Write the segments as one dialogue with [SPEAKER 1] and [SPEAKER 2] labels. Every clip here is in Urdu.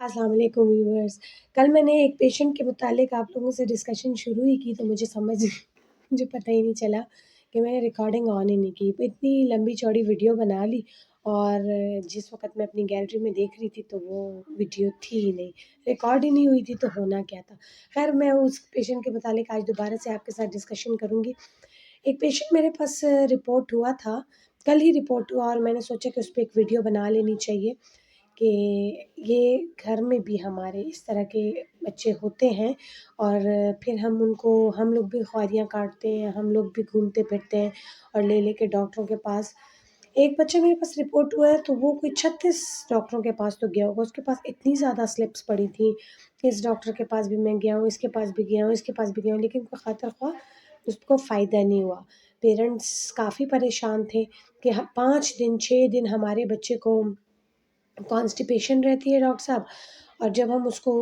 [SPEAKER 1] السلام علیکم ویورز. کل میں نے ایک پیشنٹ کے متعلق آپ لوگوں سے ڈسکشن شروع ہی کی تو مجھے پتہ ہی نہیں چلا کہ میں نے ریکارڈنگ آن ہی نہیں کی. اتنی لمبی چوڑی ویڈیو بنا لی اور جس وقت میں اپنی گیلری میں دیکھ رہی تھی تو وہ ویڈیو تھی ہی نہیں, ریکارڈ ہی نہیں ہوئی تھی, تو ہونا کیا تھا. خیر میں اس پیشنٹ کے متعلق آج دوبارہ سے آپ کے ساتھ ڈسکشن کروں گی. ایک پیشنٹ میرے پاس رپورٹ ہوا تھا, کل ہی رپورٹ ہوا, اور میں نے سوچا کہ اس پہ ایک ویڈیو بنا لینی چاہیے کہ یہ گھر میں بھی ہمارے اس طرح کے بچے ہوتے ہیں اور پھر ہم لوگ بھی خواریاں کاٹتے ہیں, ہم لوگ بھی گھومتے پھرتے ہیں اور لے لے کے ڈاکٹروں کے پاس. ایک بچہ میرے پاس رپورٹ ہوا ہے تو وہ کوئی 36 ڈاکٹروں کے پاس تو گیا ہوگا, اس کے پاس اتنی زیادہ سلپس پڑی تھیں کہ اس ڈاکٹر کے پاس بھی میں گیا ہوں, اس کے پاس بھی گیا ہوں, اس کے پاس بھی گیا ہوں, لیکن کوئی خاطر خواہ اس کو فائدہ نہیں ہوا. پیرنٹس کافی پریشان تھے کہ 5 دن 6 دن ہمارے بچے کو کانسٹیپیشن رہتی ہے ڈاکٹر صاحب, اور جب ہم اس کو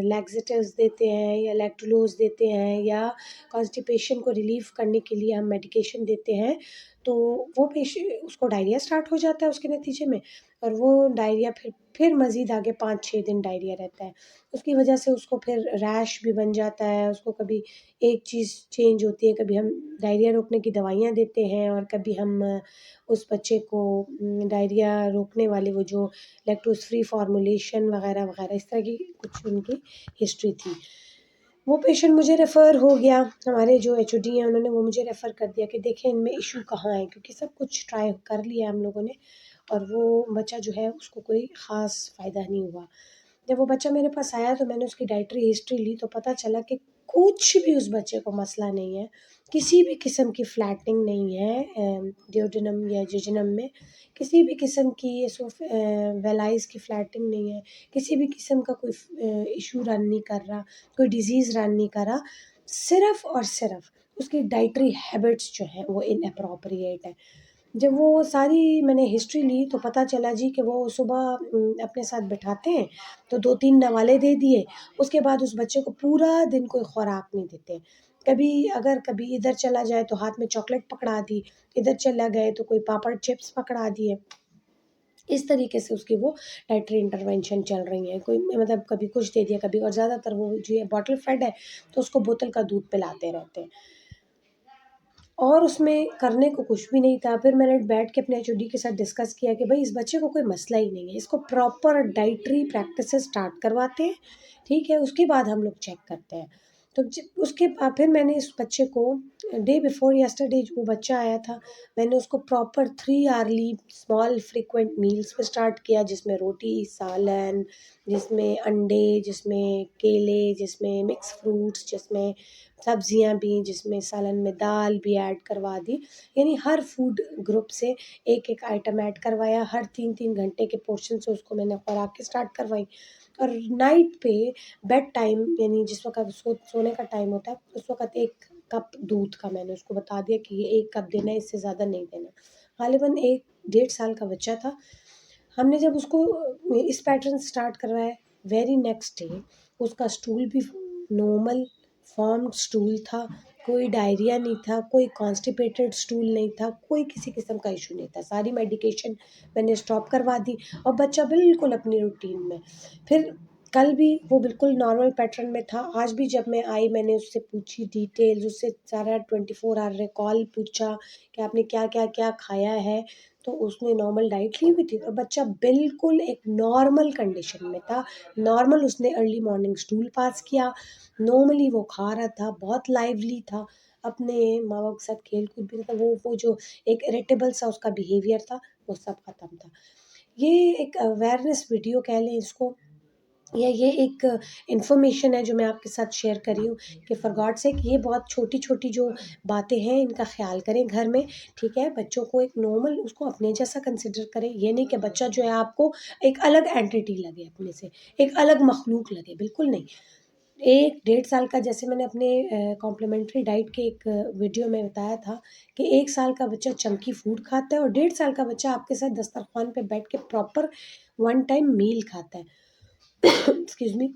[SPEAKER 1] لیگزیٹیوز دیتے ہیں یا لیکٹولوز دیتے ہیں یا کانسٹیپیشن کو ریلیف کرنے کے لیے ہم میڈیکیشن دیتے ہیں تو وہ اس کو ڈائریا سٹارٹ ہو جاتا ہے اس کے نتیجے میں, اور وہ ڈائریا پھر مزید آگے 5-6 دن ڈائریا رہتا ہے. اس کی وجہ سے اس کو پھر ریش بھی بن جاتا ہے, اس کو کبھی ایک چیز چینج ہوتی ہے, کبھی ہم ڈائریا روکنے کی دوائیاں دیتے ہیں اور کبھی ہم اس بچے کو ڈائریا روکنے والے وہ جو لیکٹوز فری فارمولیشن وغیرہ وغیرہ اس طرح کی کچھ ان کی ہسٹری تھی. وہ پیشنٹ مجھے ریفر ہو گیا, ہمارے جو ایچ او ڈی ہیں انہوں نے وہ مجھے ریفر کر دیا کہ دیکھیں ان میں ایشو کہاں ہے, کیونکہ سب کچھ ٹرائی کر لیا ہم لوگوں نے اور وہ بچہ جو ہے اس کو کوئی خاص فائدہ نہیں ہوا. جب وہ بچہ میرے پاس آیا تو میں نے اس کی ڈائٹری ہسٹری لی تو پتہ چلا کہ کچھ بھی اس بچے کو مسئلہ نہیں ہے, کسی بھی قسم کی فلیٹنگ نہیں ہے ڈیوڈینم یا ججنم میں, کسی بھی قسم کی ویلائز کی فلیٹنگ نہیں ہے, کسی بھی قسم کا کوئی ایشو رن نہیں کر رہا, کوئی ڈیزیز رن نہیں کر رہا, صرف اور صرف اس کی ڈائٹری ہیبٹس جو ہیں وہ ان اپروپریٹ ہے. جب وہ ساری میں نے ہسٹری لی تو پتہ چلا جی کہ وہ صبح اپنے ساتھ بٹھاتے ہیں تو 2-3 نوالے دے دیے, اس کے بعد اس بچے کو پورا دن کوئی خوراک نہیں دیتے. کبھی ادھر چلا جائے تو ہاتھ میں چاکلیٹ پکڑا دی, ادھر چلا گئے تو کوئی پاپڑ چپس پکڑا دیے. اس طریقے سے اس کی وہ ڈائٹری انٹرونشن چل رہی ہیں, کوئی مطلب کبھی کچھ دے دیا کبھی, اور زیادہ تر وہ جو ہے باٹل فیڈ ہے تو اس کو بوتل کا دودھ پلاتے رہتے ہیں اور اس میں کرنے کو کچھ بھی نہیں تھا. پھر میں نے بیٹھ کے اپنے ایچ او ڈی کے ساتھ ڈسکس کیا کہ بھائی اس بچے کو کوئی مسئلہ ہی نہیں ہے, اس کو پراپر ڈائٹری پریکٹسز سٹارٹ کرواتے ہیں, ٹھیک ہے, اس کے بعد ہم لوگ چیک کرتے ہیں. تو اس کے بعد پھر میں نے اس بچے کو ڈے بیفور یسٹرڈے جو بچہ آیا تھا میں نے اس کو proper 3 early small frequent meals پہ سٹارٹ کیا, جس میں روٹی, سالن, جس میں انڈے, جس میں کیلے, جس میں مکس فروٹس, جس میں سبزیاں بھی, جس میں سالن میں دال بھی ایڈ کروا دی. یعنی ہر فوڈ گروپ سے ایک ایک آئٹم ایڈ کروایا, ہر 3-3 گھنٹے کے پورشن سے اس کو میں نے خوراک سٹارٹ کروائی. اور نائٹ پہ بیڈ ٹائم یعنی جس وقت سونے کا ٹائم ہوتا ہے اس وقت 1 کپ دودھ کا میں نے اس کو بتا دیا کہ یہ 1 کپ دینا ہے, اس سے زیادہ نہیں دینا. غالباً 1-1.5 سال کا بچہ تھا. ہم نے جب اس کو اس پیٹرن سٹارٹ کروایا, ویری نیکسٹ ڈے اس کا اسٹول بھی نارمل فارمڈ اسٹول تھا, کوئی ڈائریا نہیں تھا, کوئی کانسٹیپیٹڈ اسٹول نہیں تھا, کوئی کسی قسم کا ایشو نہیں تھا. ساری میڈیکیشن میں نے اسٹاپ کروا دی اور بچہ بالکل اپنی روٹین میں. پھر کل بھی وہ بالکل نارمل پیٹرن میں تھا. آج بھی جب میں آئی میں نے اس سے پوچھی ڈیٹیلز, اس سے سارا 24 آور ریکال پوچھا کہ آپ نے کیا کیا کیا کھایا ہے, تو اس نے نارمل ڈائٹ لی ہوئی تھی اور بچہ بالکل ایک نارمل کنڈیشن میں تھا. نارمل اس نے ارلی مارننگ اسٹول پاس کیا, نارملی وہ کھا رہا تھا, بہت لائیولی تھا, اپنے ماں باپ کے ساتھ کھیل کود بھی تھا. وہ جو ایک اریٹیبل سا اس کا بیہیویئر تھا وہ سب ختم تھا. یہ ایک اویئرنیس ویڈیو کہہ لیں اس کو, یا یہ ایک انفارمیشن ہے جو میں آپ کے ساتھ شیئر کر رہی ہوں کہ فار گاڈ سیک یہ بہت چھوٹی چھوٹی جو باتیں ہیں ان کا خیال کریں گھر میں, ٹھیک ہے. بچوں کو ایک نارمل اس کو اپنے جیسا کنسیڈر کریں, یہ نہیں کہ بچہ جو ہے آپ کو ایک الگ اینٹیٹی لگے, اپنے سے ایک الگ مخلوق لگے, بالکل نہیں. 1-1.5 سال کا, جیسے میں نے اپنے کمپلیمنٹری ڈائٹ کے ایک ویڈیو میں بتایا تھا کہ 1 سال کا بچہ چنکی فوڈ کھاتا ہے اور 1.5 سال کا بچہ آپ کے ساتھ دسترخوان پہ بیٹھ کے پراپر 1 ٹائم میل کھاتا ہے. Excuse me.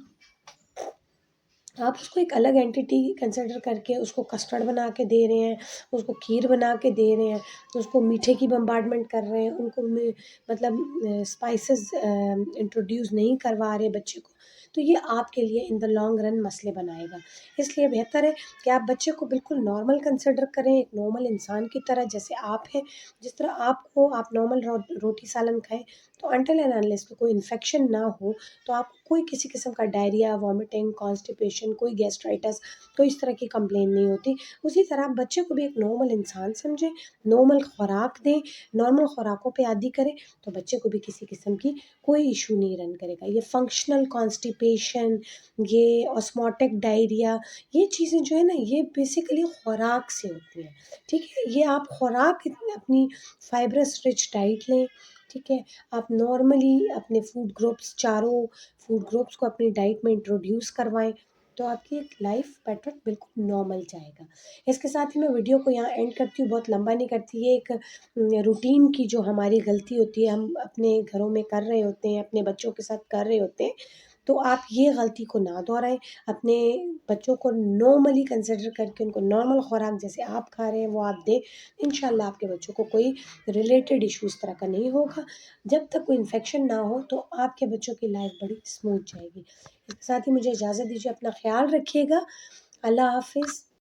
[SPEAKER 1] آپ اس کو ایک الگ اینٹی کنسیڈر کر کے اس کو کسٹرڈ بنا کے دے رہے ہیں، اس کو کھیر بنا کے دے رہے ہیں، اس کو میٹھے کی بمبارڈمنٹ کر رہے ہیں، ان کو مطلب اسپائسز انٹروڈیوس نہیں کروا رہے بچے کو، تو یہ آپ کے لیے ان دا لانگ رن مسئلے بنائے گا۔ اس لیے بہتر ہے کہ آپ بچے کو بالکل نارمل کنسیڈر کریں، ایک نارمل انسان کی طرح، جیسے آپ ہیں، جس طرح آپ کو آپ نارمل روٹی سالن کھائیں، تو انٹل اینڈ انلیس کوئی انفیکشن نہ ہو تو آپ کو کوئی کسی قسم کا ڈائریا، وامٹنگ، کانسٹیپیشن، کوئی گیسٹرائٹس، کوئی اس طرح کی کمپلین نہیں ہوتی۔ اسی طرح آپ بچے کو بھی ایک نارمل انسان سمجھیں، نارمل خوراک دیں، نارمل خوراکوں پہ عادی کریں، تو بچے کو بھی کسی قسم کی کوئی ایشو نہیں رن کرے گا۔ یہ فنکشنل کانسٹیپیشن، یہ آسموٹک ڈائریا، یہ چیزیں جو ہے نا، یہ بیسیکلی خوراک سے ہوتی ہیں، ٹھیک ہے؟ یہ آپ خوراک اپنی فائبرس رچ ڈائٹ لیں، ٹھیک ہے؟ آپ نارملی اپنے فوڈ گروپس، چاروں فوڈ گروپس کو اپنی ڈائٹ میں انٹروڈیوس کروائیں، تو آپ کی ایک لائف پیٹرن بالکل نارمل جائے گا۔ اس کے ساتھ ہی میں ویڈیو کو یہاں اینڈ کرتی ہوں، بہت لمبا نہیں کرتی۔ یہ ایک روٹین کی جو ہماری غلطی ہوتی ہے، ہم اپنے گھروں میں کر رہے ہوتے ہیں، اپنے بچوں کے ساتھ کر رہے ہوتے ہیں، تو آپ یہ غلطی کو نہ دہرائیں، اپنے بچوں کو نارملی کنسیڈر کر کے ان کو نارمل خوراک جیسے آپ کھا رہے ہیں وہ آپ دیں، انشاءاللہ آپ کے بچوں کو کوئی ریلیٹڈ ایشو اس طرح کا نہیں ہوگا۔ جب تک کوئی انفیکشن نہ ہو تو آپ کے بچوں کی لائف بڑی اسموتھ جائے گی۔ اس کے ساتھ ہی مجھے اجازت دیجیے، اپنا خیال رکھیے گا۔ اللہ حافظ۔